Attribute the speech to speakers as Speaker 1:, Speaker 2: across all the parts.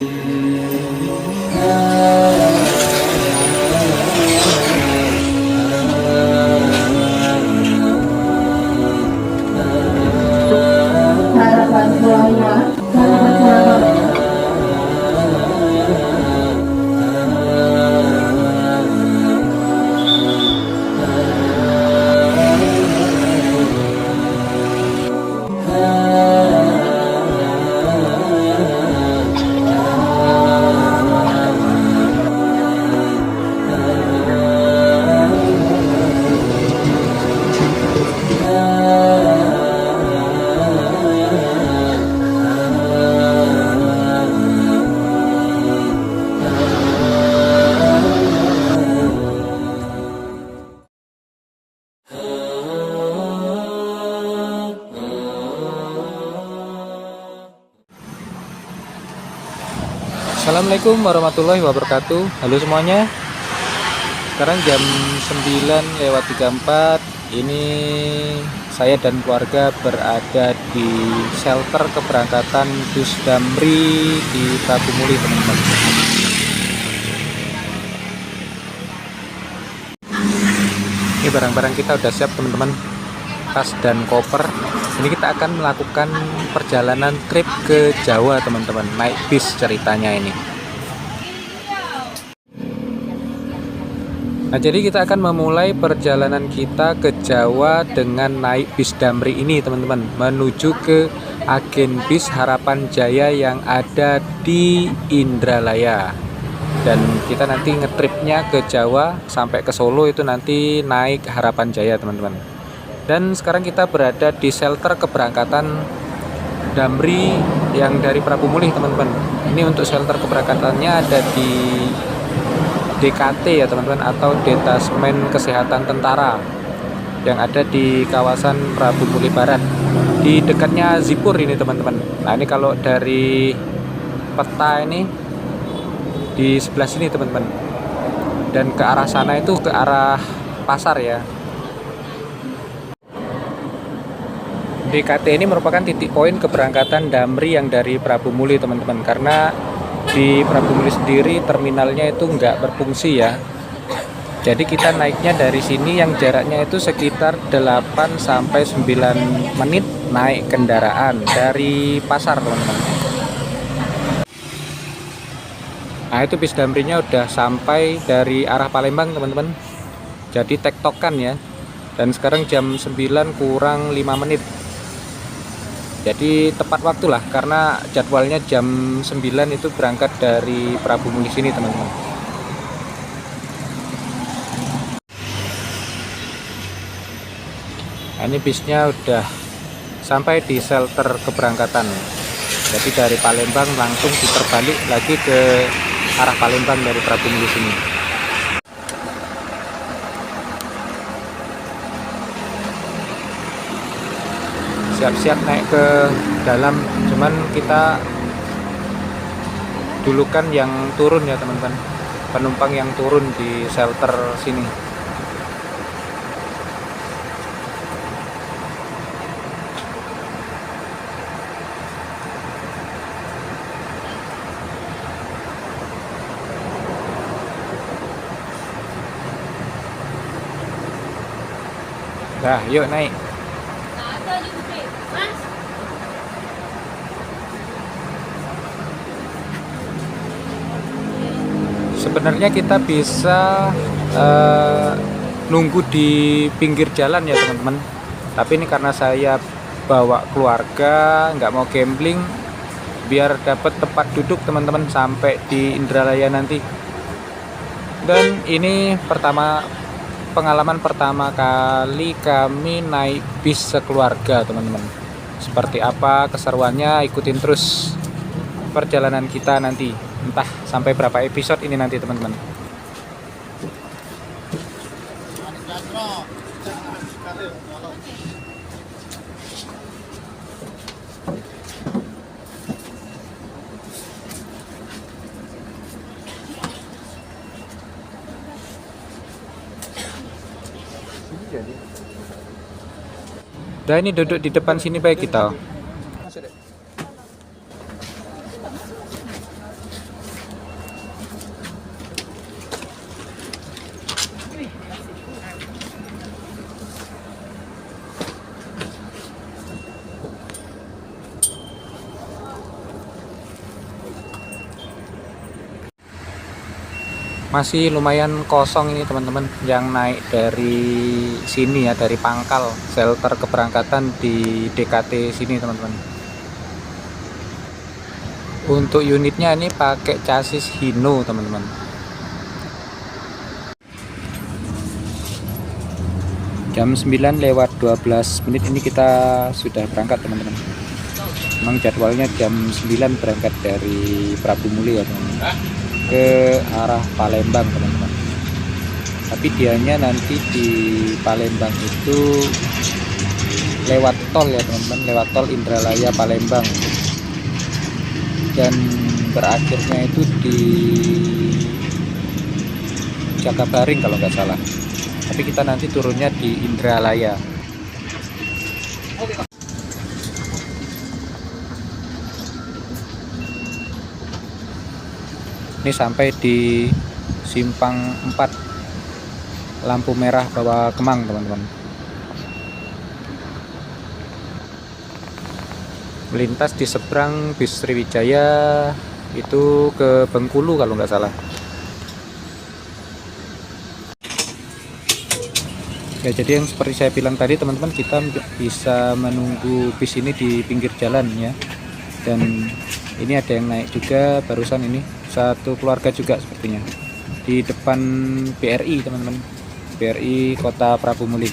Speaker 1: Harapan Buaya, harapan Buaya.
Speaker 2: Assalamualaikum warahmatullahi wabarakatuh. Halo semuanya. Sekarang jam 9:34. Ini saya dan keluarga berada di shelter keberangkatan bus Damri di Prabu Muli, teman-teman. Ini barang-barang kita udah siap, teman-teman. Tas dan koper. Ini kita akan melakukan perjalanan trip ke Jawa, teman-teman. Naik bis ceritanya ini. Nah, jadi kita akan memulai perjalanan kita ke Jawa dengan naik bis Damri ini, teman-teman, menuju ke agen bis Harapan Jaya yang ada di Indralaya. Dan kita nanti ngetripnya ke Jawa sampai ke Solo itu nanti naik Harapan Jaya, teman-teman. Dan sekarang kita berada di shelter keberangkatan Damri yang dari Prabu Mulih, teman-teman. Ini untuk shelter keberangkatannya ada di DKT ya, teman-teman, atau Detasmen Kesehatan Tentara yang ada di kawasan Prabu Mulih Barat, di dekatnya Zipur ini, teman-teman. Nah, ini kalau dari peta ini di sebelah sini, teman-teman, dan ke arah sana itu ke arah pasar ya. DKT ini merupakan titik poin keberangkatan Damri yang dari Prabu Muli, teman-teman, karena di Prabu Muli sendiri terminalnya itu nggak berfungsi ya. Jadi kita naiknya dari sini yang jaraknya itu sekitar 8 sampai 9 menit naik kendaraan dari pasar, teman-teman. Nah, itu bis Damrinya udah sampai dari arah Palembang, teman-teman. Jadi tektokan ya. Dan sekarang jam 9 kurang 5 menit. Jadi tepat waktu lah, karena jadwalnya jam 9 itu berangkat dari Prabu Muli sini, teman-teman. Nah, ini bisnya udah sampai di shelter keberangkatan. Jadi dari Palembang langsung diterbalik lagi ke arah Palembang dari Prabu Muli sini. Siap-siap naik ke dalam, cuman kita dulukan yang turun ya, teman-teman, penumpang yang turun di shelter sini. Nah, yuk naik. Sebenarnya kita bisa nunggu di pinggir jalan ya, teman-teman. Tapi ini karena saya bawa keluarga, nggak mau gambling, biar dapat tempat duduk, teman-teman, sampai di Indralaya nanti. Dan ini pengalaman pertama kali kami naik bis sekeluarga, teman-teman. Seperti apa keseruannya, ikutin terus perjalanan kita nanti. Entah sampai berapa episode ini nanti, teman-teman. Nah, ini duduk di depan sini baik kita. Masih lumayan kosong ini teman-teman, yang naik dari sini ya, dari pangkal shelter keberangkatan di DKT sini teman-teman. Untuk unitnya ini pakai chassis Hino teman-teman. Jam 9:12 ini kita sudah berangkat teman-teman. Memang jadwalnya jam 9 berangkat dari Prabu Muli ya teman-teman, ke arah Palembang teman-teman. Tapi dianya nanti di Palembang itu lewat tol ya teman-teman, lewat tol Indralaya Palembang, dan berakhirnya itu di Jakabaring kalau nggak salah. Tapi kita nanti turunnya di Indralaya. Ini sampai di Simpang 4 lampu merah Bawah Kemang teman-teman. Melintas di seberang bis Sriwijaya itu ke Bengkulu kalau nggak salah. Ya, jadi yang seperti saya bilang tadi teman-teman, kita bisa menunggu bis ini di pinggir jalan ya. Dan ini ada yang naik juga barusan, ini satu keluarga juga sepertinya, di depan BRI teman-teman, BRI Kota Prabu Muli.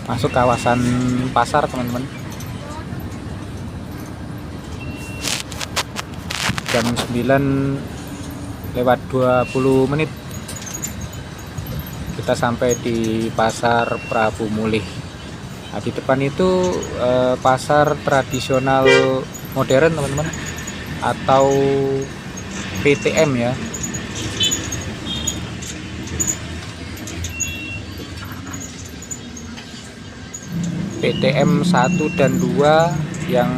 Speaker 2: Masuk kawasan pasar teman-teman. Jam 9:20 kita sampai di pasar Prabu Muli. Nah, di depan itu pasar tradisional modern teman-teman, atau PTM ya. PTM 1 dan 2 yang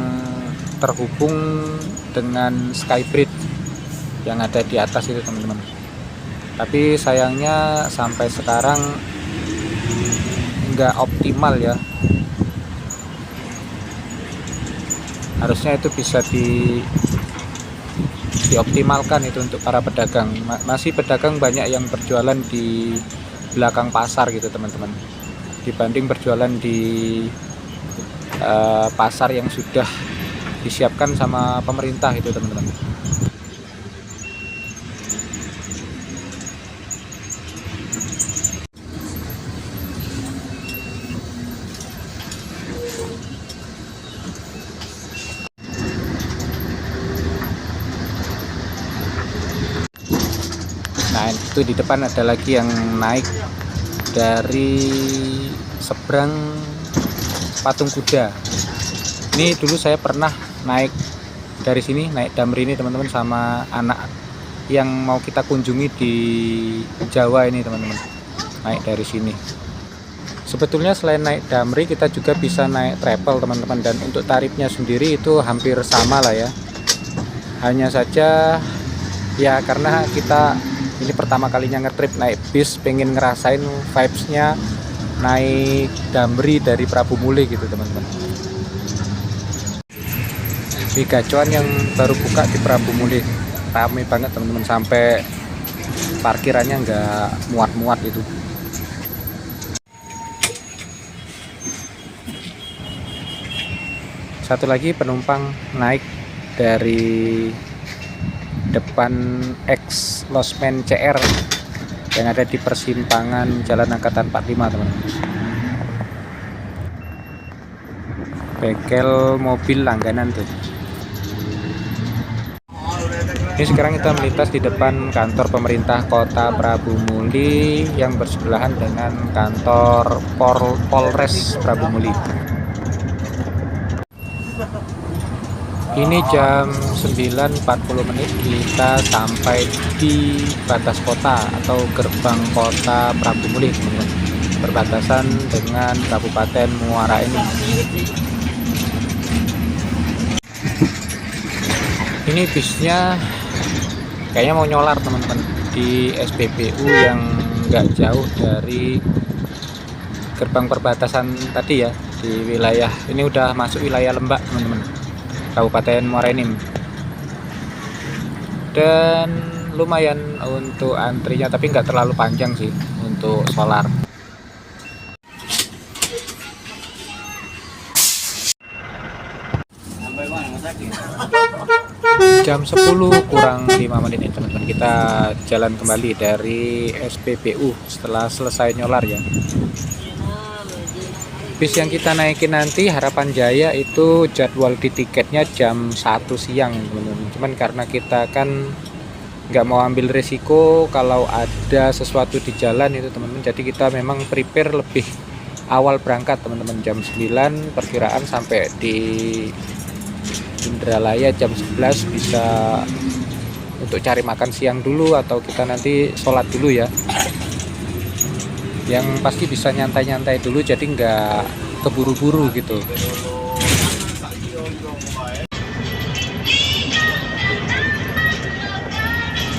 Speaker 2: terhubung dengan Skybridge yang ada di atas itu teman-teman. Tapi sayangnya sampai sekarang nggak optimal ya. Harusnya itu bisa dioptimalkan itu untuk para pedagang. Masih pedagang banyak yang berjualan di belakang pasar gitu teman-teman, dibanding berjualan di pasar yang sudah disiapkan sama pemerintah itu teman-teman. Nah, itu di depan ada lagi yang naik dari seberang Patung Kuda. Ini dulu saya pernah naik dari sini, naik Damri ini teman-teman, sama anak yang mau kita kunjungi di Jawa ini teman-teman, naik dari sini. Sebetulnya selain naik Damri kita juga bisa naik travel teman-teman, dan untuk tarifnya sendiri itu hampir sama lah ya. Hanya saja ya karena kita ini pertama kalinya ngetrip naik bis, pengen ngerasain vibes-nya naik Damri dari Prabu Muli gitu teman-teman. Di gacuan yang baru buka di Prabu Muli ramai banget teman-teman, sampai parkirannya nggak muat-muat itu. Satu lagi penumpang naik dari depan X Losmen CR yang ada di persimpangan Jalan Angkatan 45 teman-teman. Bengkel mobil langganan tuh. Ini sekarang kita melintas di depan kantor pemerintah Kota Prabu Muli yang bersebelahan dengan kantor Polres Prabu Muli. Ini jam 9:40 kita sampai di batas kota atau gerbang Kota Prabu Muli teman-teman, berbatasan dengan Kabupaten Muara Enim. Ini bisnya kayaknya mau nyolar teman-teman di SPBU yang nggak jauh dari gerbang perbatasan tadi ya, di wilayah ini udah masuk wilayah Lembak teman-teman. Kabupaten Muara Enim. Dan lumayan untuk antrinya, tapi nggak terlalu panjang sih untuk solar. Jam 10 kurang 5 menit nih teman-teman, kita jalan kembali dari SPBU setelah selesai nyolar ya. Bis yang kita naikin nanti Harapan Jaya itu jadwal di tiketnya jam 1 siang teman-teman. Cuman karena kita kan nggak mau ambil resiko kalau ada sesuatu di jalan itu teman-teman, jadi kita memang prepare lebih awal berangkat teman-teman. Jam 9 perkiraan sampai di Indralaya jam 11, bisa untuk cari makan siang dulu atau kita nanti sholat dulu ya. Yang pasti bisa nyantai-nyantai dulu, jadi nggak keburu-buru gitu.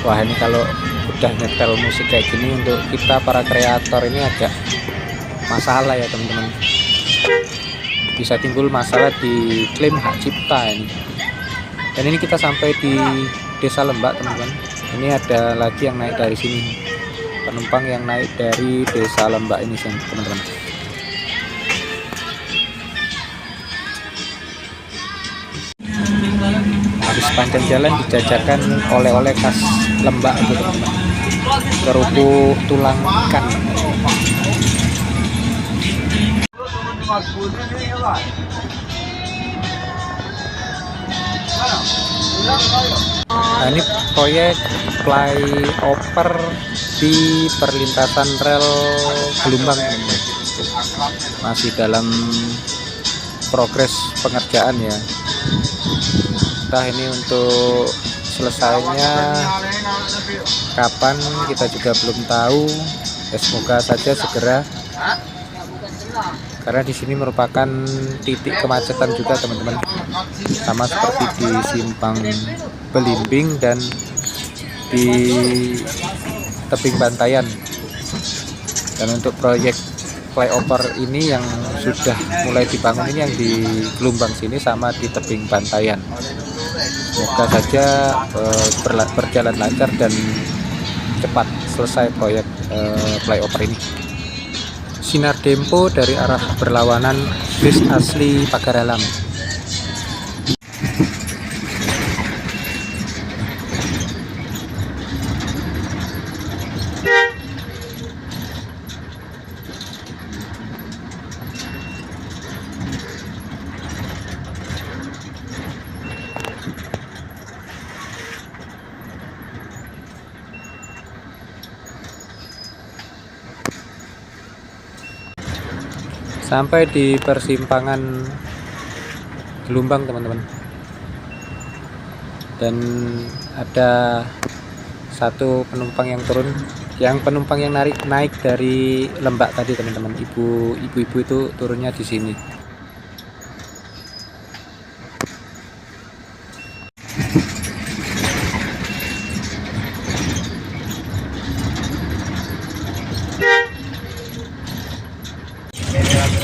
Speaker 2: Wah, ini kalau udah nyetel musik kayak gini untuk kita para kreator ini agak masalah ya teman-teman. Bisa timbul masalah di klaim hak cipta ini. Dan ini kita sampai di Desa Lembak teman-teman. Ini ada lagi yang naik dari sini, penumpang yang naik dari Desa Lembak ini teman-teman. Habis panjang jalan dijajakan oleh-oleh khas Lembak itu teman-teman, kerupuk tulang ikan. Nah, ini proyek flyover di perlintasan rel Gelombang, masih dalam progres pengerjaan ya. Entah ini untuk selesainya kapan kita juga belum tahu. Ya, semoga saja segera, karena di sini merupakan titik kemacetan juga teman-teman, sama seperti di Simpang Belimbing dan di Tebing Bantayan. Dan untuk proyek flyover ini yang sudah mulai dibangun ini yang di Gelombang sini sama di Tebing Bantayan. Semoga saja berjalan lancar dan cepat selesai proyek flyover ini. Sinar Dempo dari arah berlawanan bis asli Pagar Alam. Sampai di persimpangan Gelombang teman-teman, dan ada satu penumpang yang turun, yang penumpang yang naik dari Lembak tadi teman-teman. Ibu-ibu itu turunnya di sini.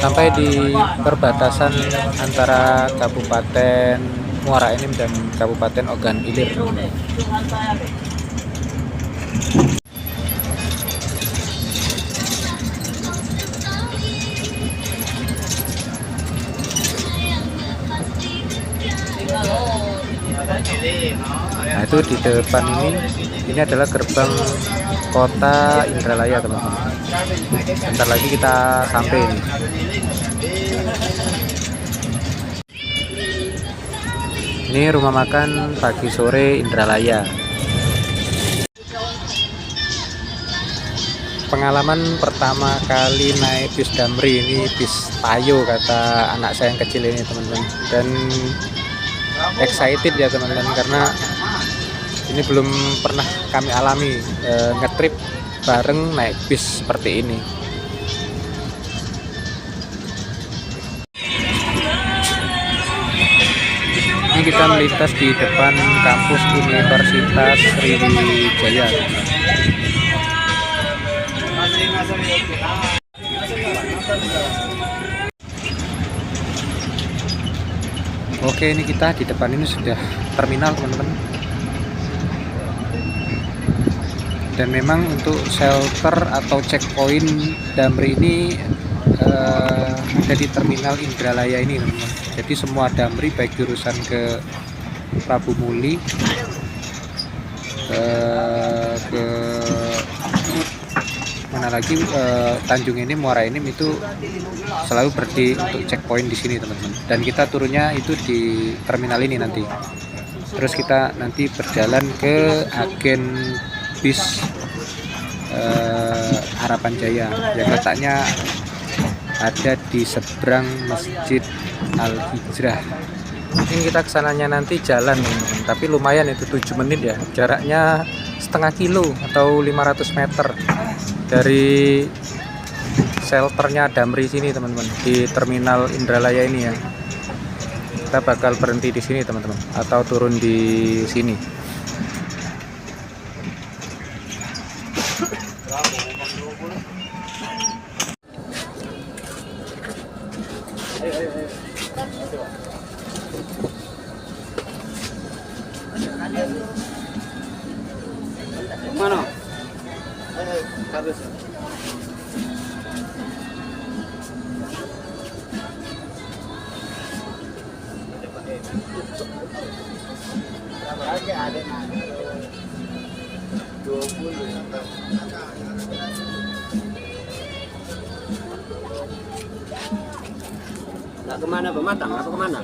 Speaker 2: Sampai di perbatasan antara Kabupaten Muara Enim dan Kabupaten Ogan Ilir. Nah, itu di depan ini adalah gerbang kota Indralaya teman-teman. Bentar lagi kita sampai ini. Ini rumah makan pagi sore Indralaya. Pengalaman pertama kali naik bis Damri, ini bis Tayo kata anak saya yang kecil ini teman-teman. Dan excited ya teman-teman, karena ini belum pernah kami alami ngetrip bareng naik bis seperti ini. Ini kita melintas di depan kampus Universitas Sriwijaya. Oke, ini kita di depan ini sudah terminal teman-teman. Dan memang untuk shelter atau checkpoint Damri ini ada di terminal Indralaya ini teman-teman. Jadi semua Damri baik jurusan ke Prabu Muli ke mana lagi Tanjung ini Muara Enim itu selalu berhenti untuk checkpoint di sini teman-teman. Dan kita turunnya itu di terminal ini nanti. Terus kita nanti berjalan ke agen bis Harapan Jaya yang letaknya ada di seberang Masjid Al Hijrah. Mungkin kita kesananya nanti jalan teman-teman, tapi lumayan itu 7 menit ya, jaraknya setengah kilo atau 500 meter dari shelternya Damri sini teman-teman, di terminal Indralaya ini ya. Kita bakal berhenti di sini teman-teman, atau turun di sini.
Speaker 3: Mana? Nak kemana Pematang? Apa kemana?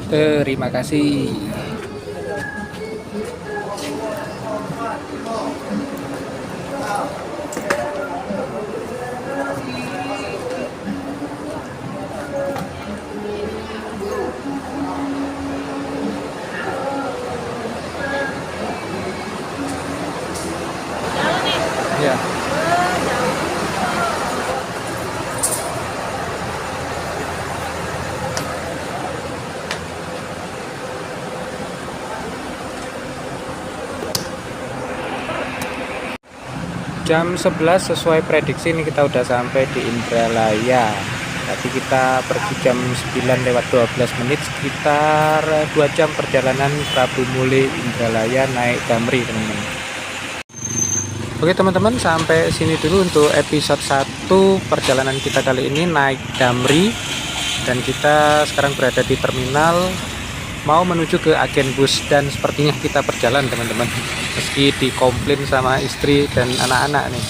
Speaker 2: Terima kasih. Ya. Jam 11 sesuai prediksi ini kita udah sampai di Indralaya. Tadi kita pergi jam 9:12 menit, sekitar 2 jam perjalanan Prabu Muli Indralaya naik Damri teman-teman. Oke teman-teman, sampai sini dulu untuk episode 1 perjalanan kita kali ini naik Damri. Dan kita sekarang berada di terminal mau menuju ke agen bus, dan sepertinya kita berjalan teman-teman, meski dikomplain sama istri dan anak-anak nih.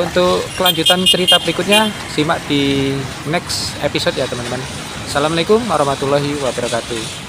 Speaker 2: Untuk kelanjutan cerita berikutnya simak di next episode ya teman-teman. Assalamualaikum warahmatullahi wabarakatuh.